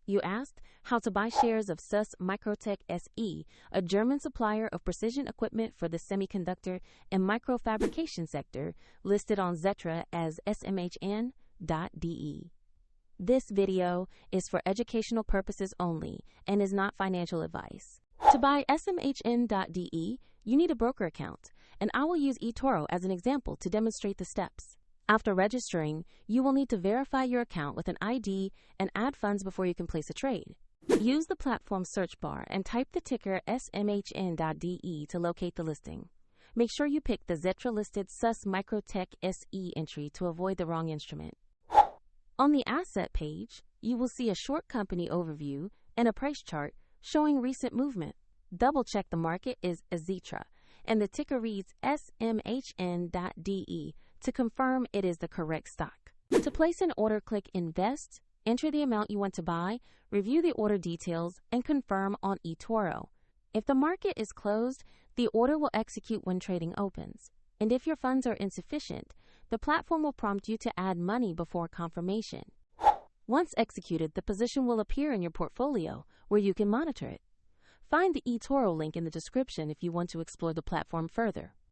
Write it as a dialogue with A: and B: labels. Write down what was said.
A: You asked how to buy shares of SUSS MicroTec SE, a German supplier of precision equipment for the semiconductor and microfabrication sector, listed on Xetra as smhn.de. This video is for educational purposes only and is not financial advice. To buy smhn.de, you need a broker account, and I will use eToro as an example to demonstrate the steps. After registering, you will need to verify your account with an ID and add funds before you can place a trade. Use the platform search bar and type the ticker smhn.de to locate the listing. Make sure you pick the Xetra-listed SUSS MicroTec SE entry to avoid the wrong instrument. On the asset page, you will see a short company overview and a price chart showing recent movement. Double-check the market is Xetra, and the ticker reads smhn.de to confirm it is the correct stock. To place an order, click Invest, enter the amount you want to buy, review the order details, and confirm on eToro. If the market is closed, the order will execute when trading opens. And if your funds are insufficient, the platform will prompt you to add money before confirmation. Once executed, the position will appear in your portfolio, where you can monitor it. Find the eToro link in the description if you want to explore the platform further.